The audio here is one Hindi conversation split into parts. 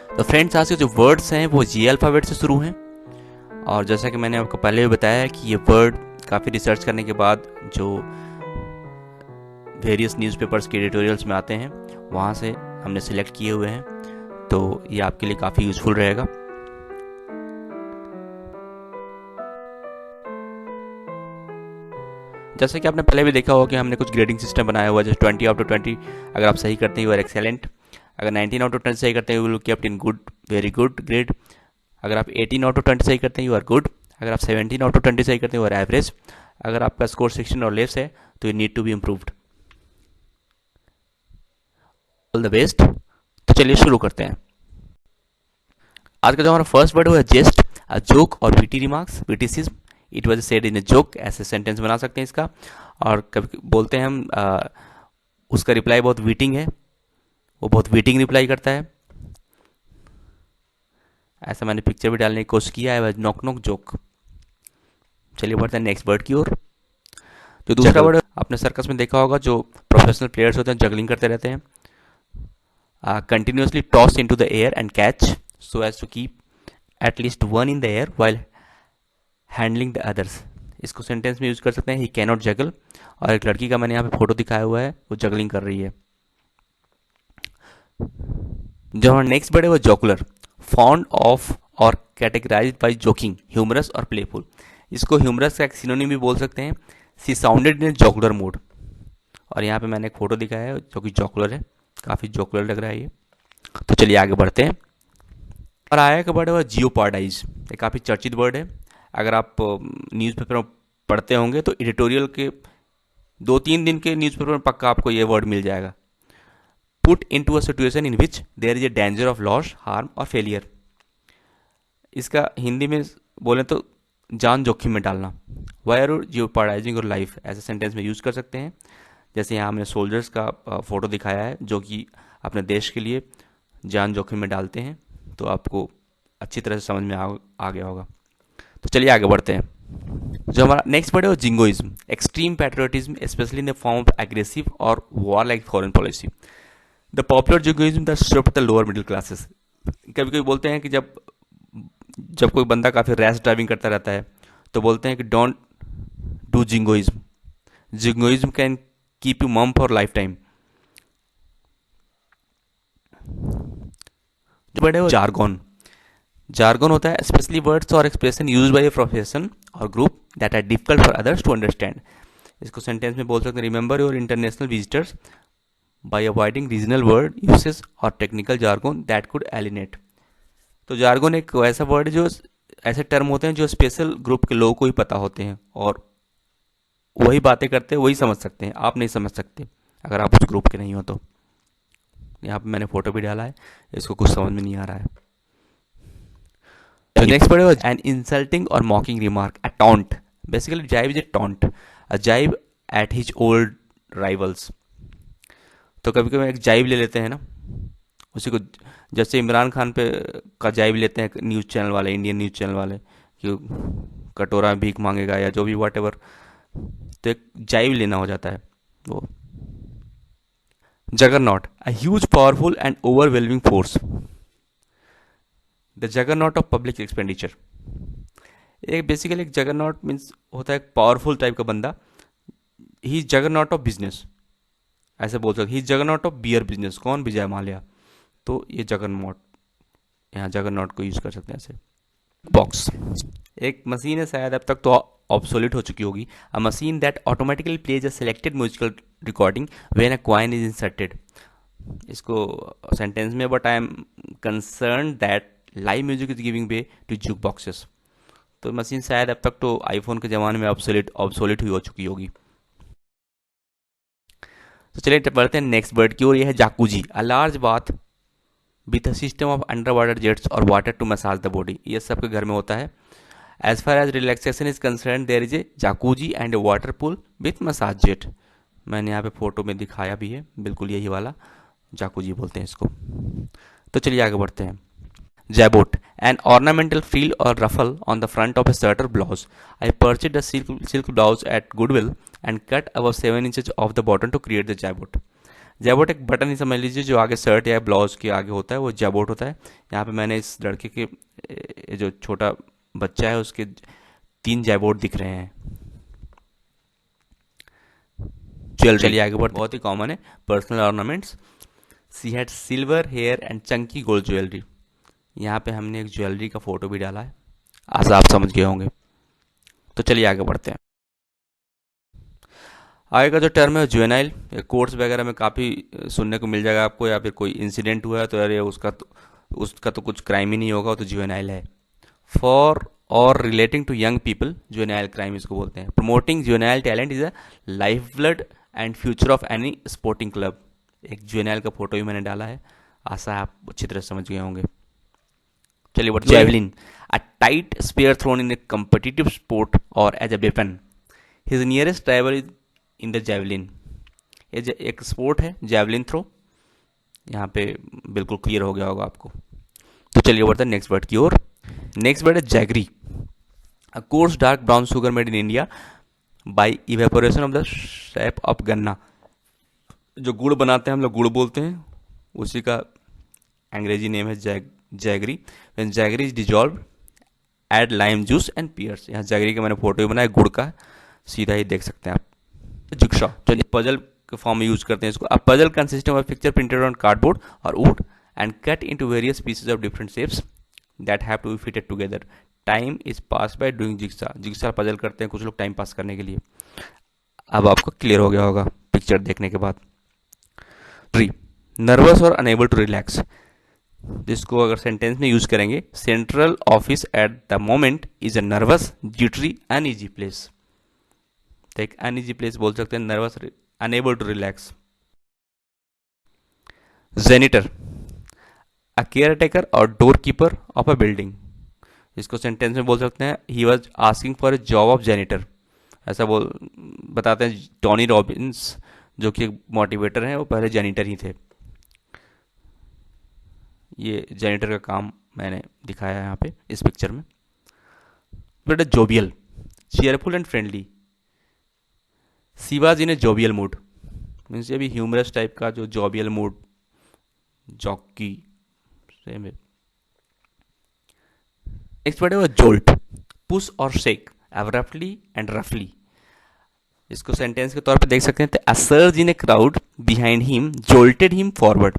तो फ्रेंड्स, आज के जो वर्ड्स हैं वो जी अल्फ़ाबेट से शुरू हैं। और जैसा कि मैंने आपको पहले भी बताया है कि ये वर्ड काफ़ी रिसर्च करने के बाद जो वेरियस न्यूज़पेपर्स के एडिटोरियल्स में आते हैं वहाँ से हमने सिलेक्ट किए हुए हैं, तो ये आपके लिए काफ़ी यूज़फुल रहेगा। जैसे कि आपने पहले भी देखा होगा कि हमने कुछ ग्रेडिंग सिस्टम बनाया हुआ है, जैसे 20/20। अगर आप सही करते हैं यू आर एक्सेलेंट, अगर 19/20 सही करते हैं you will kept in good, very good grade, अगर आप 18/20 सही करते हैं यू आर गुड, अगर आप 17/20 सही करते हैं यू आर एवरेज, अगर आपका स्कोर 16 और लेस है तो you need to be improved. All the best. तो चलिए शुरू करते हैं। आज का जो हमारा फर्स्ट वर्ड हुआ जेस्ट, अ जोक और witty remarks, witticism. It was said in a joke, ऐसे सेंटेंस बना सकते हैं इसका। और कभी बोलते हैं हम उसका रिप्लाई बहुत वीटिंग है, वो बहुत वीटिंग रिप्लाई करता है। ऐसा मैंने पिक्चर भी डालने की कोशिश किया है, नॉक नॉक जोक। चलिए बढ़ते हैं नेक्स्ट वर्ड की ओर। जो दूसरा वर्ड आपने सर्कस में देखा होगा, जो प्रोफेशनल प्लेयर्स होते हैं जगलिंग करते रहते हैं, continuously toss into the air and catch so as to keep at least one in the air while handling the others। इसको सेंटेंस में यूज कर सकते हैं, ही कैनॉट जगल। और एक लड़की का मैंने यहाँ पे फोटो दिखाया हुआ है, वो जगलिंग कर रही है। जो हमारा नेक्स्ट वर्ड है वो जोकुलर, फॉन्ड ऑफ और कैटेगराइज्ड बाय जोकिंग, ह्यूमरस और प्लेफुल। इसको ह्यूमरस का एक सिनोनिम भी बोल सकते हैं, सी साउंडेड इन जोकुलर मूड। और यहाँ पे मैंने एक फोटो दिखाया है जो कि जोकुलर है, काफ़ी जोकुलर लग रहा है ये। तो चलिए आगे बढ़ते हैं। और आया का वर्ड है जियोपार्डाइज, ये काफ़ी चर्चित वर्ड है। अगर आप न्यूज़पेपर में पढ़ते होंगे तो एडिटोरियल के 2-3 दिन के न्यूज़पेपर में पक्का आपको ये वर्ड मिल जाएगा। Put into a situation in which there is a danger of loss, harm और फेलियर। इसका हिंदी में बोलें तो जान जोखिम में डालना। Why are jeopardising your life, ऐसे सेंटेंस में यूज़ कर सकते हैं। जैसे यहाँ हमने सोल्जर्स का फोटो दिखाया है जो कि अपने देश के लिए जान जोखिम में डालते हैं, तो आपको अच्छी तरह से समझ में आ गया होगा। तो चलिए आगे बढ़ते हैं। जो हमारा नेक्स्ट वर्ड है वो jingoism, extreme patriotism specially in the form of aggressive और warlike foreign policy. The popular jingoism that serve the lower middle classes. कभी कभी बोलते हैं कि जब जब कोई बंदा काफ़ी रैश ड्राइविंग करता रहता है तो बोलते हैं कि don't do jingoism, jingoism can keep you mum for lifetime. जो वर्ड है वो जार्गोन, जार्गोन होता है स्पेशली वर्ड्स और expression use by a profession और group that are difficult for others to understand. इसको सेंटेंस में बोल सकते हैं, remember your international visitors by avoiding regional word uses और technical jargon that could alienate. तो जार्गोन एक ऐसा वर्ड है जो ऐसे टर्म होते हैं जो स्पेशल ग्रुप के लोगों को ही पता होते हैं और वही बातें करते हैं, वही समझ सकते हैं, आप नहीं समझ सकते अगर आप उस ग्रुप के नहीं हो तो। यहाँ पे मैंने फोटो भी डाला है, इसको कुछ समझ में नहीं आ रहा है। तो नेक्स्ट वर्ड है एन इंसल्टिंग और मॉकिंग रिमार्क, अ टॉन्ट। बेसिकली जाइब इज ए टॉन्ट, अ जाइब एट हिज ओल्ड राइवल्स। तो कभी कभी एक जाइब ले लेते हैं ना, उसी को जैसे इमरान खान पे का जाइब लेते हैं न्यूज़ चैनल वाले, इंडियन न्यूज़ चैनल वाले, कि कटोरा भीख मांगेगा या जो भी वट एवर, तो एक जाइब लेना हो जाता है वो। Juggernaut, a huge powerful and overwhelming force, the juggernaut of public expenditure. एक बेसिकली एक जगरनॉट मीन्स होता है एक पावरफुल टाइप का बंदा। ही जगरनॉट ऑफ बिजनेस, ऐसे बोल सकते। ही जगरनॉट ऑफ बियर बिजनेस, कौन? विजय माल्या। तो ये जगरनॉट, यहाँ जगरनॉट को यूज कर सकते हैं ऐसे। बॉक्स एक मशीन है, शायद अब तक तो ऑब्सोल्यूट हो चुकी होगी। A machine that automatically plays a selected musical recording when a coin is inserted. इसको सेंटेंस में, but I am concern that live music is giving way to jukeboxes. तो मशीन शायद अब तक तो आईफोन के ज़माने में ऑब्सोल्यूट हुई हो चुकी होगी। तो चलिए बढ़ते हैं नेक्स्ट वर्ड की ओर। यह है jacuzzi, a large bath with a system of underwater jets और water to massage the body. ये सबके घर में होता है। As far as relaxation is concern there is a jacuzzi and a water pool with massage jet. मैंने यहाँ पे फोटो में दिखाया भी है, बिल्कुल यही वाला जाकूजी बोलते हैं इसको। तो चलिए आगे बढ़ते हैं। जैबोट, एन ऑर्नामेंटल फ्रिल और ruffle on the front of a sweater blouse. I purchase the silk blouse at Goodwill and cut about 7 inches of the bottom to create the jabot. Jabot एक बटन ही समझ लीजिए जो आगे शर्ट या ब्लाउज के आगे होता है, वो जैबोट होता है। यहाँ पे मैंने इस लड़के के जो छोटा बच्चा है उसके 3 जैबोट दिख रहे हैं। ज्वेलरी, चलिए आगे बढ़ते, बहुत ही कॉमन है, personal ornaments. She had silver hair and chunky gold jewellery. यहाँ पे हमने एक ज्वेलरी का फोटो भी डाला है, आशा आप समझ गए होंगे। तो चलिए आगे बढ़ते हैं। आगे का जो टर्म है जुवेनाइल, कोर्ट्स वगैरह में काफ़ी सुनने को मिल जाएगा आपको, या फिर कोई इंसिडेंट हुआ है तो अरे उसका तो कुछ क्राइम ही नहीं होगा, वो तो जुवेनाइल है। For or relating to young people, juvenile crime इसको बोलते हैं। Promoting juvenile talent is a life blood and future of any sporting club. एक जुवेनाइल का फोटो भी मैंने डाला है, आशा है आप अच्छी तरह समझ गए होंगे। चलिए बढ़ते, javelin, a light spear thrown in a competitive sport और as a weapon. His nearest rival is in the javelin. ये एक स्पोर्ट है जैवलिन थ्रो, यहाँ पे बिल्कुल क्लियर हो गया होगा आपको। तो चलिए बढ़ते हैं नेक्स्ट वर्ड की ओर। नेक्स्ट वर्ड है jaggery, a course dark brown sugar made in India by evaporation of the SAP of गन्ना। जो गुड़ बनाते हैं हम लोग गुड़ बोलते हैं, उसी का अंग्रेजी नेम है jaggery. When jaggery is dissolved lime juice and pierce. यहाँ जैगरी का मैंने फोटो भी बनाया, गुड़ का, सीधा ही देख सकते हैं आप। जिक्शॉ, चलिए पजल के फॉर्म में यूज करते हैं इसको। A puzzle consisting of picture printed on cardboard और wood and cut into various pieces of different shapes that have to be fitted together. Time is pass by doing jigsaw. Jigsaw puzzle करते हैं कुछ लोग टाइम पास करने के लिए। अब आपको क्लियर हो गया होगा पिक्चर देखने के बाद। ट्री, नर्वस और अनेबल टू रिलैक्स, जिसको अगर सेंटेंस में यूज करेंगे, central office at the moment is a nervous jittery uneasy place. तो एक अनईजी प्लेस बोल सकते हैं, nervous, unable to relax. Janitor, a caretaker और doorkeeper of a building. इसको सेंटेंस में बोल सकते हैं, he was asking for a job of janitor. ऐसा बोल बताते हैं टॉनी रॉबिन्स, जो कि एक मोटिवेटर हैं, वो पहले जेनिटर ही थे। ये जेनिटर का काम मैंने दिखाया है यहाँ पे इस पिक्चर में। But jovial, cheerful and friendly. She was in a jovial mood, means ये भी ह्यूमरस टाइप का, जो जोबियल मूड, जॉकी, सेम है। नेक्स्ट वर्ड है वो जोल्ट, पुश और शेक एब्रप्टली एंड रफली। इसको सेंटेंस के तौर पे देख सकते हैं, a surge in a crowd behind him jolted him forward.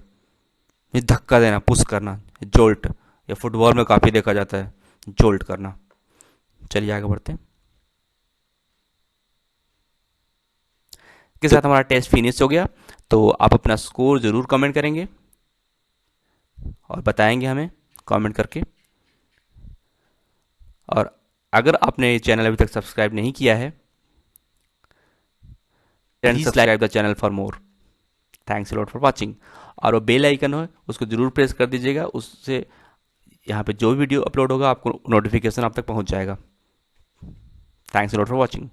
ये धक्का देना, पुश करना, जोल्ट, या फुटबॉल में काफ़ी देखा जाता है जोल्ट करना। चलिए आगे बढ़ते हैं। के साथ हमारा टेस्ट फिनिश हो गया। तो आप अपना स्कोर ज़रूर कमेंट करेंगे और बताएंगे हमें कमेंट करके। और अगर आपने ये चैनल अभी तक सब्सक्राइब नहीं किया है, please subscribe the channel for more. Thanks a lot for watching. और वो बेल आइकन हो उसको जरूर प्रेस कर दीजिएगा, उससे यहाँ पे जो वीडियो अपलोड होगा आपको नोटिफिकेशन आप तक पहुँच जाएगा। Thanks a lot for watching.